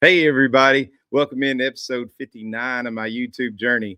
Hey, everybody. Welcome in to episode 59 of my YouTube journey.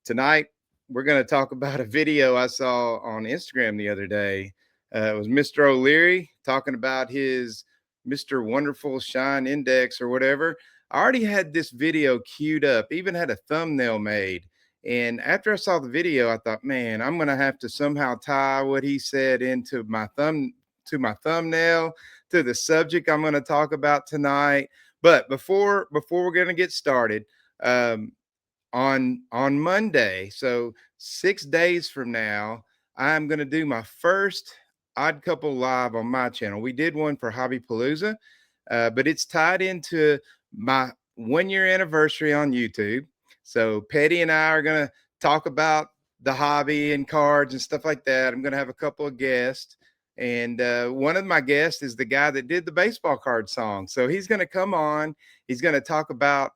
Tonight, we're going to talk about a video I saw on Instagram the other day. It was Mr. O'Leary talking about his Mr. WonderShyne Index or whatever. I already had this video queued up, even had a thumbnail made. And after I saw the video, I thought, man, I'm going to have to somehow tie what he said into my thumbnail, to the subject I'm going to talk about tonight. But before we're going to get started, on Monday, so 6 days from now, I'm going to do my first Odd Couple live on my channel. We did one for Hobby Palooza, but it's tied into my 1 year anniversary on YouTube. So Petty and I are going to talk about the hobby and cards and stuff like that. I'm going to have a couple of guests. And one of my guests is the guy that did the baseball card song. So he's going to come on. He's going to talk about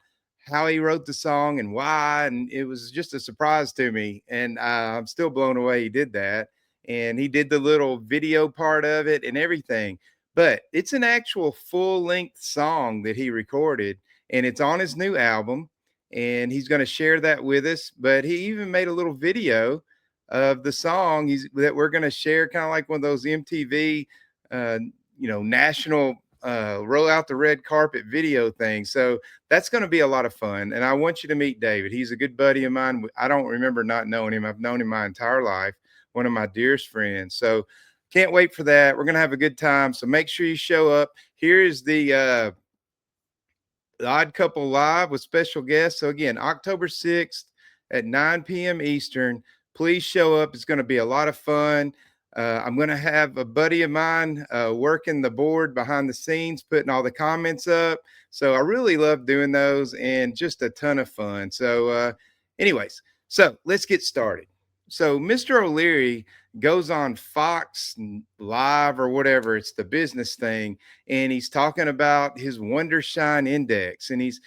how he wrote the song and why. And it was just a surprise to me. And I'm still blown away he did that. And he did the little video part of it and everything. But it's an actual full-length song that he recorded. And it's on his new album. And he's going to share that with us. But he even made a little video of the song that we're going to share, kind of like one of those MTV, national roll out the red carpet video things. So that's going to be a lot of fun. And I want you to meet David. He's a good buddy of mine. I don't remember not knowing him. I've known him my entire life. One of my dearest friends. So can't wait for that. We're going to have a good time. So make sure you show up. Here is the Odd Couple Live with special guests. So again, October 6th at 9 p.m. Eastern. Please show up. It's going to be a lot of fun. I'm going to have a buddy of mine working the board behind the scenes, putting all the comments up. So I really love doing those and just a ton of fun. So anyways, so let's get started. So Mr. O'Leary goes on Fox Live or whatever. It's the business thing. And he's talking about his WonderShyne Index. And he's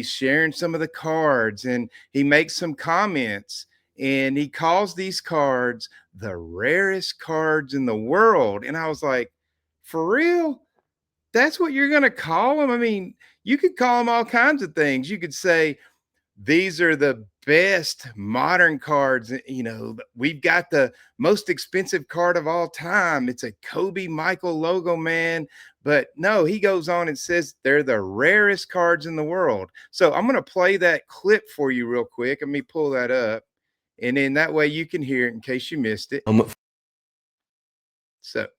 sharing some of the cards. And he makes some comments. And he calls these cards the rarest cards in the world. And I was like, for real? That's what you're going to call them? I mean, you could call them all kinds of things. You could say, these are the best modern cards. You know, we've got the most expensive card of all time. It's a Kobe Michael logo, man. But no, he goes on and says they're the rarest cards in the world. So I'm going to play that clip for you real quick. Let me pull that up. And then that way you can hear it in case you missed it. So let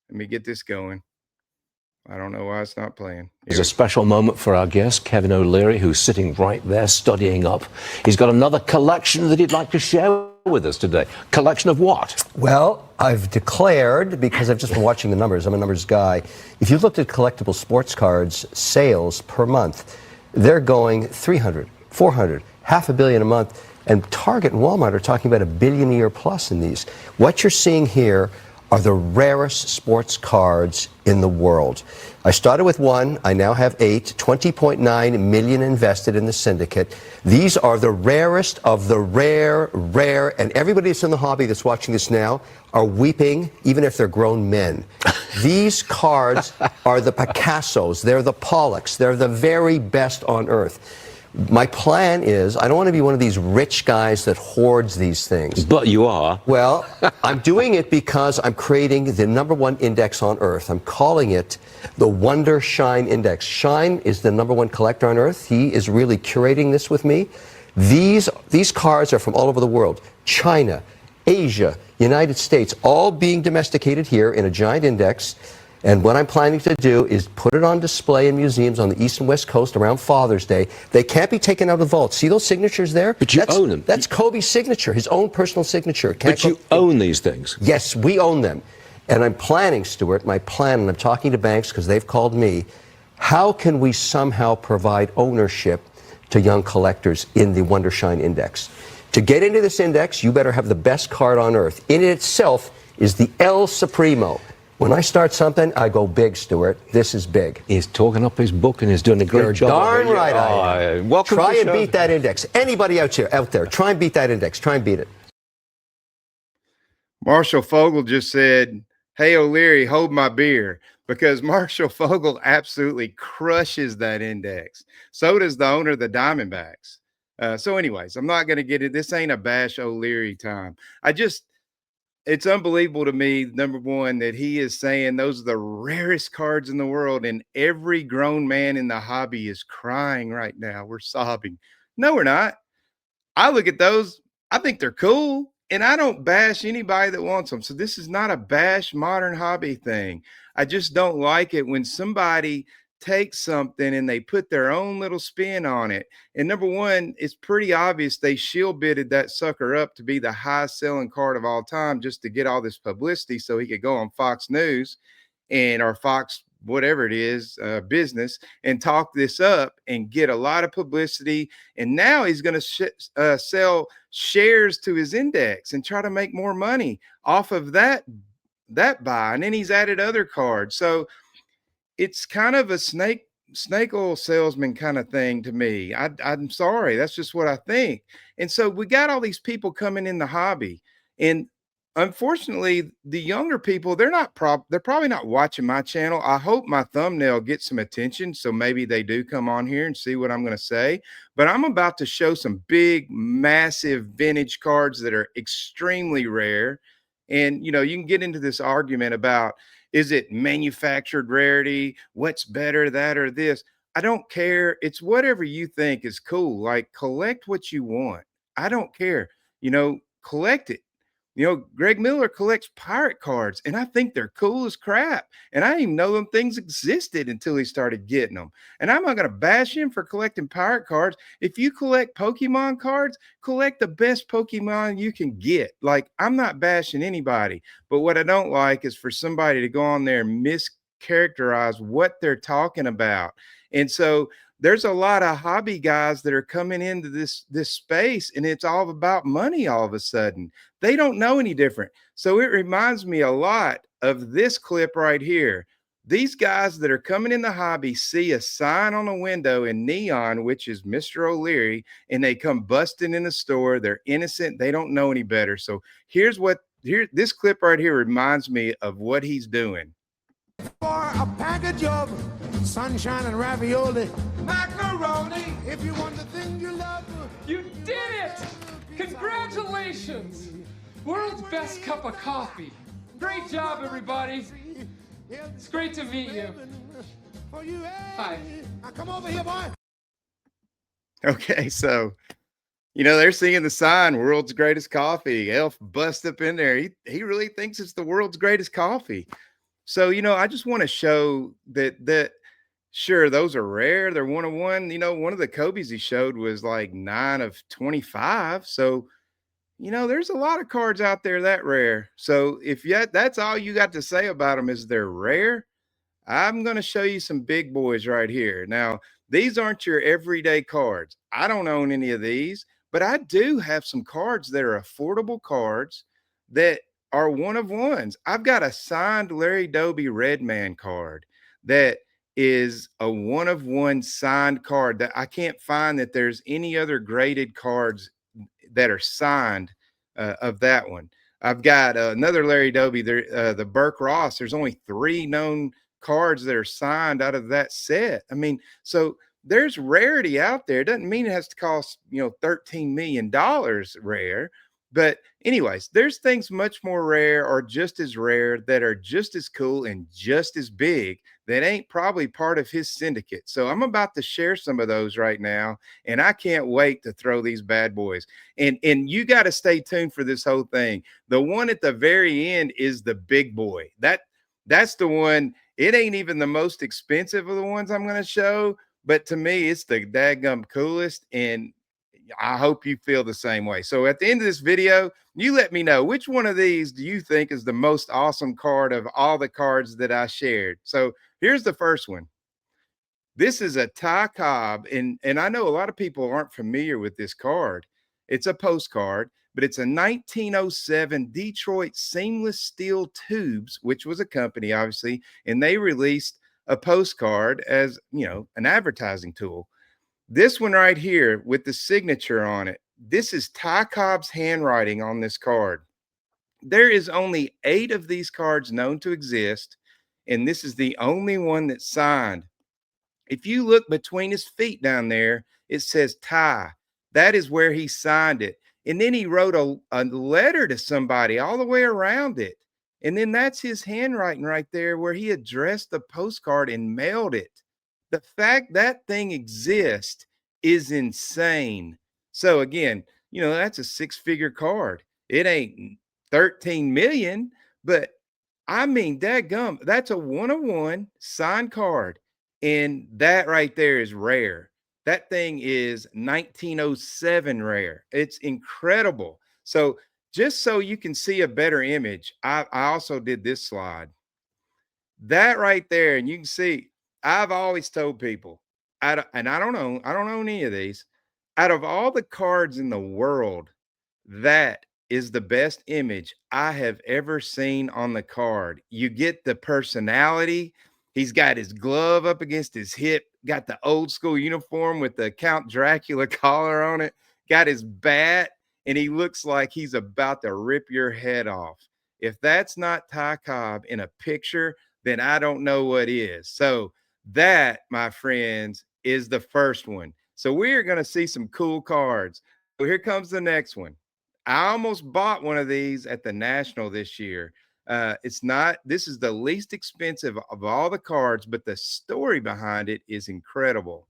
me get this going. I don't know why it's not playing. It's a special moment for our guest, Kevin O'Leary, who's sitting right there studying up. He's got another collection that he'd like to share with us today. Collection of what? Well, I've declared, because I've just been watching the numbers, I'm a numbers guy, if you looked at collectible sports cards sales per month, they're going 300, 400, $500 million a month. And Target and Walmart are talking about $1 billion a year plus in these. What you're seeing here are the rarest sports cards in the world. I started with one. I now have 8, 20.9 million invested in the syndicate. These are the rarest of the rare, and everybody that's in the hobby that's watching this now are weeping, even if they're grown men. These cards are the Picassos. They're the Pollocks. They're the very best on earth. My plan is, I don't want to be one of these rich guys that hoards these things. But you are. Well, I'm doing it because I'm creating the #1 index on Earth. I'm calling it the WonderShyne Index. Shine is the #1 collector on Earth. He is really curating this with me. These cards are from all over the world. China, Asia, United States, all being domesticated here in a giant index. And what I'm planning to do is put it on display in museums on the East and West Coast around Father's Day. They can't be taken out of the vault. See those signatures there? But you own them. That's Kobe's signature, his own personal signature. But you own these things. Yes, we own them. And I'm planning, Stuart, my plan, and I'm talking to banks because they've called me, how can we somehow provide ownership to young collectors in the WonderShyne Index? To get into this index, you better have the best card on Earth. In itself is the El Supremo. When I start something, I go big, Stuart. This is big. He's talking up his book and he's doing a great job. Darn right I am. Welcome Try to and the show. beat that index. Anybody out there, try and beat that index. Try and beat it. Marshall Fogel just said, hey, O'Leary, hold my beer. because Marshall Fogel absolutely crushes that index. So does the owner of the Diamondbacks. So, anyways, I'm not going to get it. This ain't a bash O'Leary time. I just, it's unbelievable to me, number one, that he is saying those are the rarest cards in the world, and every grown man in the hobby is crying right now. We're sobbing. No, we're not. I look at those, I think they're cool, and I don't bash anybody that wants them. So this is not a bash modern hobby thing. I just don't like it when somebody takes something and they put their own little spin on it. And number one, it's pretty obvious they shield bidded that sucker up to be the highest selling card of all time just to get all this publicity so he could go on Fox News and or Fox, whatever it is, business, and talk this up and get a lot of publicity. And now he's going to sell shares to his index and try to make more money off of that buy. And then he's added other cards. So it's kind of a snake oil salesman kind of thing to me. I'm sorry, that's just what I think. And so we got all these people coming in the hobby, and unfortunately, the younger people, they're probably not watching my channel. I hope my thumbnail gets some attention, so maybe they do come on here and see what I'm going to say. But I'm about to show some big, massive vintage cards that are extremely rare. And you know, you can get into this argument about, is it manufactured rarity? What's better, that or this? I don't care. It's whatever you think is cool. Like, collect what you want. I don't care. You know, collect it. You know, Greg Miller collects pirate cards, and I think they're cool as crap. And I didn't even know them things existed until he started getting them. And I'm not going to bash him for collecting pirate cards. If you collect Pokemon cards, collect the best Pokemon you can get. Like, I'm not bashing anybody. But what I don't like is for somebody to go on there and mischaracterize what they're talking about. And so there's a lot of hobby guys that are coming into this space, and it's all about money all of a sudden. They don't know any different. So it reminds me a lot of this clip right here. These guys that are coming in the hobby see a sign on the window in neon, which is Mr. O'Leary, and they come busting in the store. They're innocent. They don't know any better. So this clip right here reminds me of what he's doing. For a package of sunshine and ravioli, macaroni. If you want the thing you love, you did it! Congratulations! World's best cup of coffee. Great job, everybody. It's great to meet you. Hi. Now come over here, boy. Okay, so you know, they're seeing the sign, world's greatest coffee. Elf bust up in there. He really thinks it's the world's greatest coffee. So, you know, I just want to show that sure, those are rare. They're 1 of 1. You know, one of the Kobe's he showed was like 9 of 25. So, you know, there's a lot of cards out there that rare. So if yet that's all you got to say about them is they're rare, I'm going to show you some big boys right here. Now, these aren't your everyday cards. I don't own any of these, but I do have some cards that are affordable cards that are 1 of 1s. I've got a signed Larry Doby Redman card that is a 1 of 1 signed card that I can't find that there's any other graded cards that are signed of that one. I've got another Larry Doby, the Burke Ross. There's only 3 known cards that are signed out of that set. I mean, so there's rarity out there. It doesn't mean it has to cost, you know, $13 million rare. But anyways, there's things much more rare or just as rare that are just as cool and just as big that ain't probably part of his syndicate. So I'm about to share some of those right now, and I can't wait to throw these bad boys. And you got to stay tuned for this whole thing. The one at the very end is the big boy. That's the one. It ain't even the most expensive of the ones I'm going to show, but to me, it's the daggum coolest, and I hope you feel the same way. So at the end of this video, you let me know which one of these do you think is the most awesome card of all the cards that I shared. So here's the first one. This is a Ty Cobb, and I know a lot of people aren't familiar with this card. It's a postcard, but it's a 1907 Detroit Seamless Steel Tubes, which was a company, obviously, and they released a postcard as, you know, an advertising tool. This one right here with the signature on it, this is Ty Cobb's handwriting on this card. There is only 8 of these cards known to exist, and this is the only one that's signed. If you look between his feet down there, it says Ty. That is where he signed it. And then he wrote a letter to somebody all the way around it. And then that's his handwriting right there where he addressed the postcard and mailed it. The fact that thing exists is insane. So again, that's a six-figure card. It ain't 13 million, but I mean, dadgum, that's a one-of-one signed card. And that right there is rare. That thing is 1907 rare. It's incredible. So just so you can see a better image, I also did this slide. That right there, and you can see, I've always told people, and I don't own any of these. Out of all the cards in the world, that is the best image I have ever seen on the card. You get the personality. He's got his glove up against his hip, got the old school uniform with the Count Dracula collar on it, got his bat, and he looks like he's about to rip your head off. If that's not Ty Cobb in a picture, then I don't know what is. So that, my friends, is the first one. So we're going to see some cool cards. So here comes the next one. I almost bought one of these at the National this year. It's not, this is the least expensive of all the cards, but the story behind it is incredible.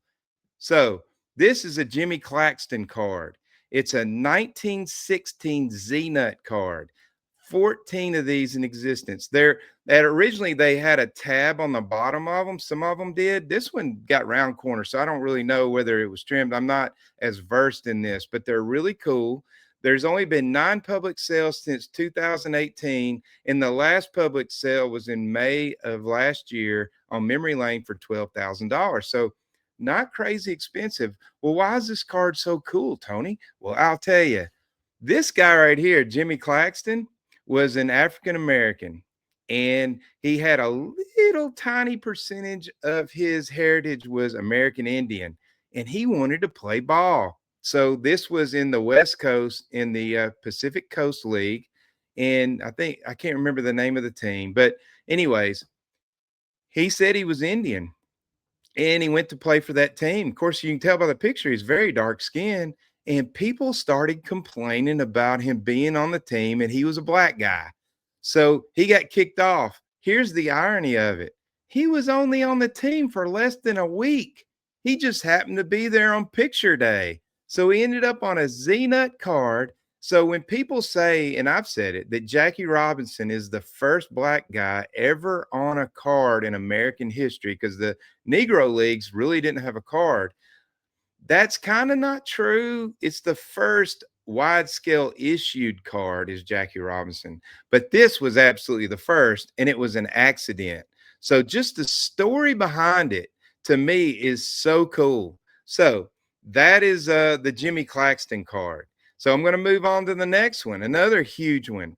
So this is a Jimmy Claxton card. It's a 1916 Z-Nut card. 14 of these in existence. Originally they had a tab on the bottom of them. Some of them did. This one got round corners, so I don't really know whether it was trimmed. I'm not as versed in this, but they're really cool. There's only been 9 public sales since 2018, and the last public sale was in May of last year on memory lane for $12,000. So not crazy expensive. Well, why is this card so cool, Tony? Well, I'll tell you. This guy right here, Jimmy Claxton, was an African American, and he had a little tiny percentage of his heritage was American Indian, and he wanted to play ball. So this was in the West Coast in the Pacific Coast League, and I can't remember the name of the team, but anyways, he said he was Indian, and he went to play for that team. Of course, you can tell by the picture he's very dark skinned, and people started complaining about him being on the team, and he was a black guy. So he got kicked off. Here's the irony of it. He was only on the team for less than a week. He just happened to be there on picture day. So he ended up on a Z-Nut card. So when people say, and I've said it, that Jackie Robinson is the first black guy ever on a card in American history, because the Negro Leagues really didn't have a card. That's kind of not true. It's the first wide scale issued card is Jackie Robinson, but this was absolutely the first, and it was an accident. So just the story behind it to me is so cool. So that is the Jimmy Claxton card. So I'm going to move on to the next one, another huge one.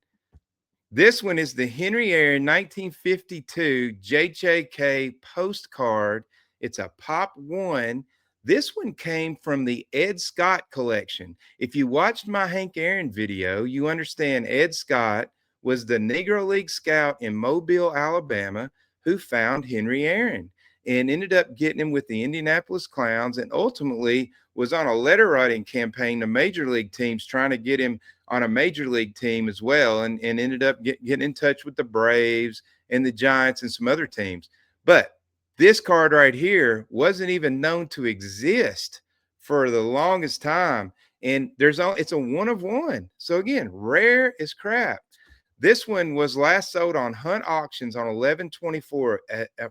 This one is the Henry Aaron 1952 JJK postcard. It's a Pop 1. This one came from the Ed Scott collection. If you watched my Hank Aaron video, you understand Ed Scott was the Negro League scout in Mobile, Alabama, who found Henry Aaron and ended up getting him with the Indianapolis Clowns, and ultimately was on a letter writing campaign to major league teams trying to get him on a major league team as well, and ended up getting in touch with the Braves and the Giants and some other teams. But this card right here wasn't even known to exist for the longest time. And it's a one of one. So again, rare as crap. This one was last sold on Hunt Auctions on 11/24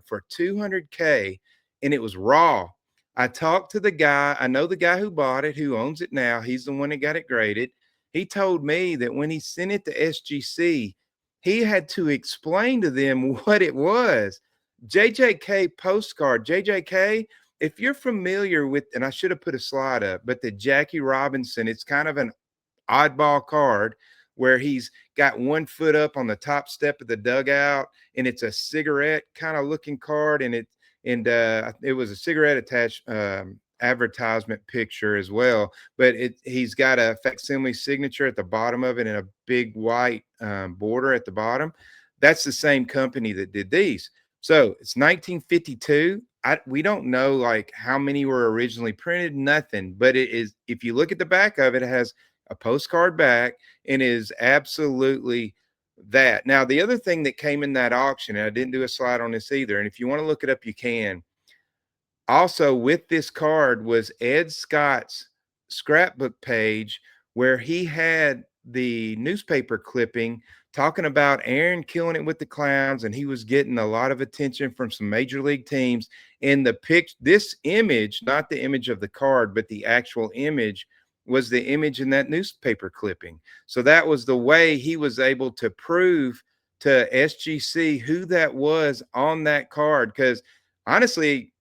for $200K, and it was raw. I talked to the guy. I know the guy who bought it, who owns it now. He's the one that got it graded. He told me that when he sent it to SGC, he had to explain to them what it was. JJK postcard. JJK, if you're familiar with, and I should have put a slide up, but the Jackie Robinson, it's kind of an oddball card where he's got one foot up on the top step of the dugout, and it's a cigarette kind of looking card, and it was a cigarette attached advertisement picture as well, but he's got a facsimile signature at the bottom of it and a big white border at the bottom. That's the same company that did these. So it's 1952. We don't know like how many were originally printed, nothing, but it is, if you look at the back of it, it has a postcard back and is absolutely that. Now, the other thing that came in that auction, and I didn't do a slide on this either, and if you want to look it up, you can. Also, with this card was Ed Scott's scrapbook page where he had the newspaper clipping talking about Aaron killing it with the clowns, and he was getting a lot of attention from some major league teams. And this image, not the image of the card, but the actual image, was the image in that newspaper clipping. So that was the way he was able to prove to SGC who that was on that card. Because honestly,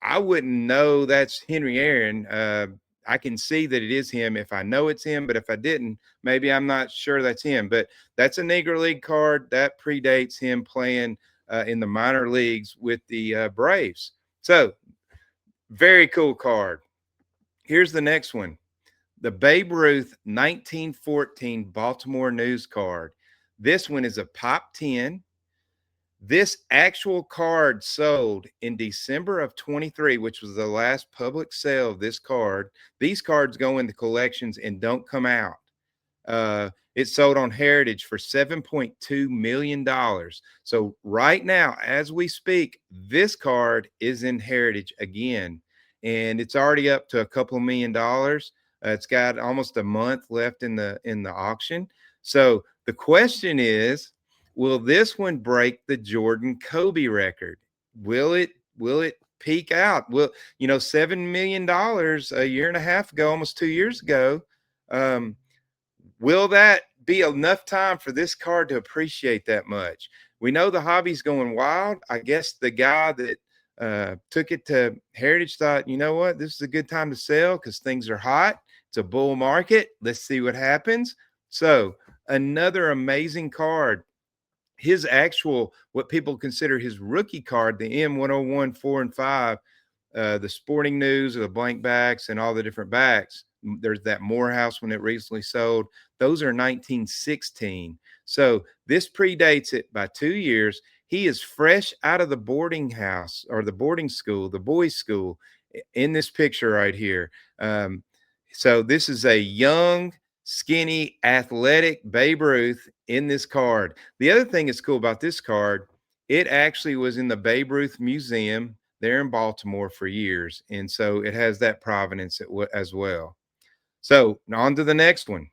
I wouldn't know that's Henry Aaron. I can see that it is him if I know it's him, but if I didn't, maybe I'm not sure that's him. But that's a Negro League card that predates him playing in the minor leagues with the Braves. So very cool card. Here's the next one. The Babe Ruth 1914 Baltimore News card. This one is a Pop 10. This actual card sold in December of 23, which was the last public sale of this card. These cards go into collections and don't come out. It sold on Heritage for $7.2 million. So right now, as we speak, this card is in Heritage again, and it's already up to a couple $1,000,000. It's got almost a month left in the auction. So the question is, will this one break the Jordan Kobe record? Will it peak out? Will, $7 million a year and a half ago, almost 2 years ago, will that be enough time for this card to appreciate that much? We know the hobby's going wild. I guess the guy that took it to Heritage thought, you know what, this is a good time to sell because things are hot. It's a bull market. Let's see what happens. So another amazing card. His actual, what people consider his rookie card, the M101 4 and 5, the Sporting News, the blank backs, and all the different backs. There's that Morehouse when it recently sold. Those are 1916. So this predates it by 2 years. He is fresh out of the boarding house or the boarding school, the boys' school, in this picture right here. So this is a young, skinny, athletic Babe Ruth in this card. The other thing that's cool about this card, it actually was in the Babe Ruth Museum there in Baltimore for years. And so it has that provenance as well. So on to the next one.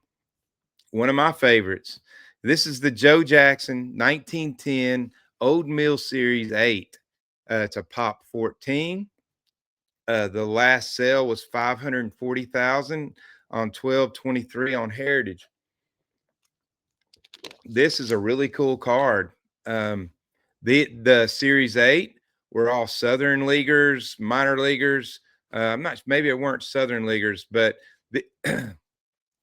One of my favorites. This is the Joe Jackson 1910 Old Mill Series 8. It's a Pop 14. The last sale was $540,000 on 12/23 on Heritage. This is a really cool card. The Series 8 were all Southern leaguers, minor leaguers. I'm not, maybe it weren't Southern leaguers, but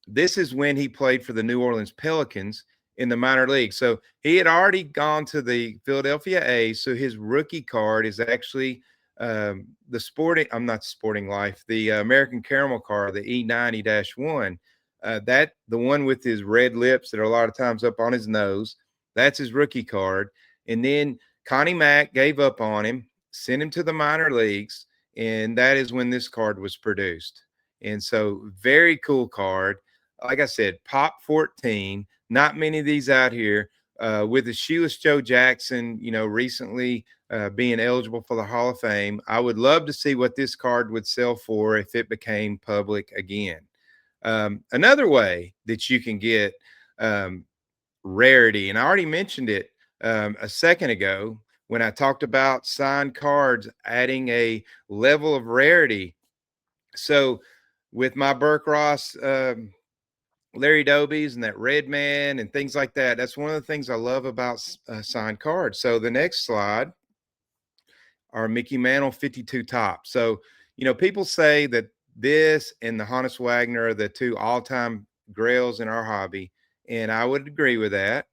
this is when he played for the New Orleans Pelicans in the minor league. So he had already gone to the Philadelphia A's. So his rookie card is actually the Sporting Life, the American Caramel card, the E90-1. The one with his red lips that are a lot of times up on his nose. That's his rookie card. And then Connie Mack gave up on him, sent him to the minor leagues, and that is when this card was produced. And so very cool card. Like I said, Pop 14, not many of these out here. With the Shoeless Joe Jackson, recently being eligible for the Hall of Fame, I would love to see what this card would sell for if it became public again. Another way that you can get rarity, and I already mentioned it a second ago when I talked about signed cards adding a level of rarity. So with my Burke Ross, Larry Dobies and that Red Man and things like that, that's one of the things I love about signed cards. So the next slide are Mickey Mantle 52 Top. So, people say that this and the Honus Wagner are the two all-time grails in our hobby, and I would agree with that.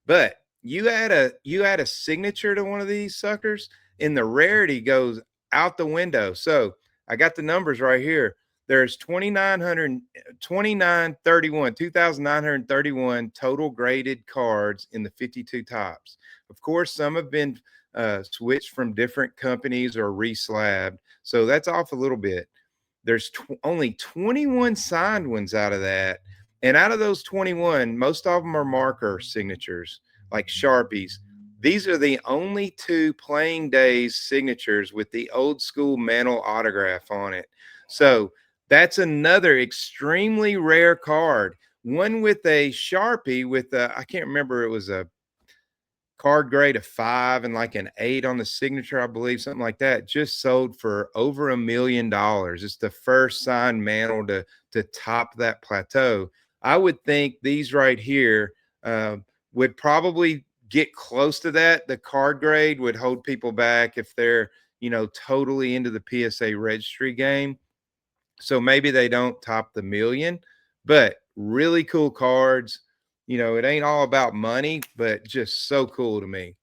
But you add a signature to one of these suckers, and the rarity goes out the window. So I got the numbers right here. There's 2,931 total graded cards in the 52 Tops. Of course, some have been switched from different companies or reslabbed. So that's off a little bit. There's only 21 signed ones out of that. And out of those 21, most of them are marker signatures, like Sharpies. These are the only 2 playing days signatures with the old school Mantle autograph on it. So that's another extremely rare card. One with a Sharpie with a, I can't remember, it was a card grade of 5 and like an 8 on the signature, I believe, something like that, just sold for over $1 million. It's the first signed Mantle to top that plateau. I would think these right here would probably get close to that. The card grade would hold people back if they're, you know, totally into the PSA registry game. So maybe they don't top the $1 million, but really cool cards. You know, it ain't all about money, but just so cool to me.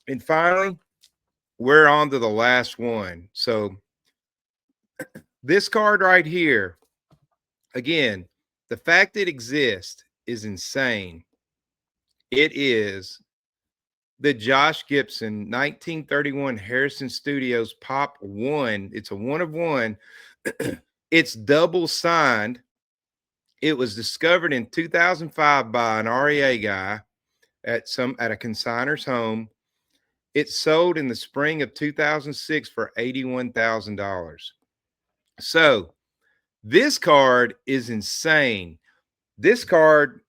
And finally, we're on to the last one. So this card right here, again, the fact it exists is insane. It is the Josh Gibson 1931 Harrison Studios Pop 1. It's a 1 of 1. It's double signed. It was discovered in 2005 by an REA guy at a consignor's home. It sold in the spring of 2006 for $81,000. So this card is insane. This card,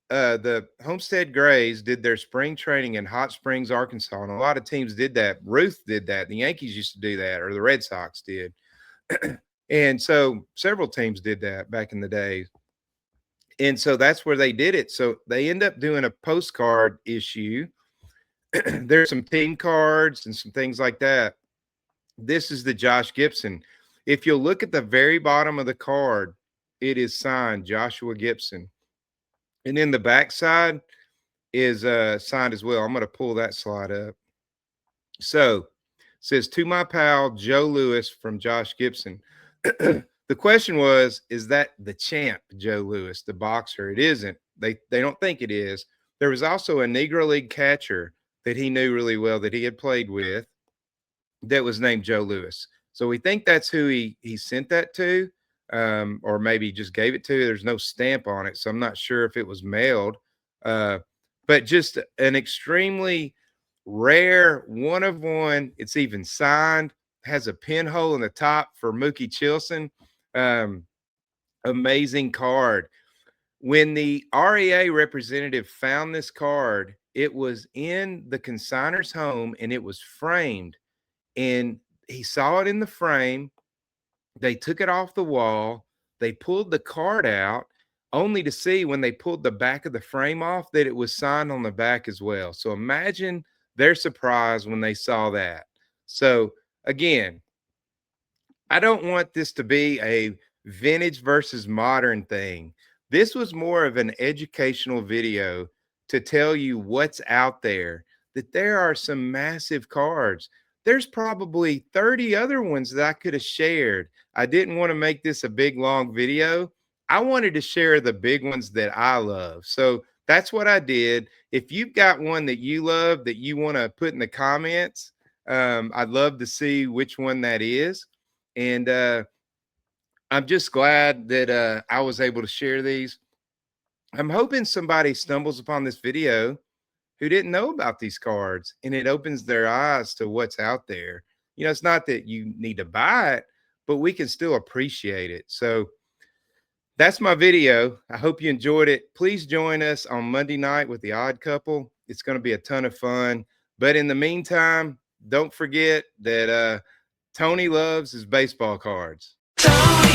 the Homestead Grays did their spring training in Hot Springs, Arkansas, and a lot of teams did that. Ruth did that. The Yankees used to do that, or the Red Sox did. And so several teams did that back in the day. And so that's where they did it. So they end up doing a postcard issue. There's some team cards and some things like that. This is the Josh Gibson. If you'll look at the very bottom of the card, it is signed Joshua Gibson. And then the back side is signed as well. I'm going to pull that slide up. So it says, "To my pal Joe Lewis from Josh Gibson." The question was, is that the champ Joe Lewis, the boxer? It isn't. They don't think it is. There was also a Negro League catcher that he knew really well that he had played with that was named Joe Lewis. So we think that's who he sent that to, or maybe just gave it to. There's no stamp on it, so I'm not sure if it was mailed. But just an extremely rare 1 of 1. It's even signed, has a pinhole in the top for Mookie Chilson. Amazing card. When the REA representative found this card, it was in the consignor's home and it was framed, and he saw it in the frame. They took it off the wall. They pulled the card out, only to see when they pulled the back of the frame off that it was signed on the back as well. So imagine their surprise when they saw that. So again, I don't want this to be a vintage versus modern thing. This was more of an educational video to tell you what's out there, that there are some massive cards. There's probably 30 other ones that I could have shared. I didn't want to make this a big, long video. I wanted to share the big ones that I love. So that's what I did. If you've got one that you love that you want to put in the comments, I'd love to see which one that is. And I'm just glad that I was able to share these. I'm hoping somebody stumbles upon this video who didn't know about these cards, and it opens their eyes to what's out there. You know, it's not that you need to buy it, but we can still appreciate it. So that's my video. I hope you enjoyed it. Please join us on Monday night with the Odd Couple. It's going to be a ton of fun. But in the meantime, don't forget that Tony loves his baseball cards. Tony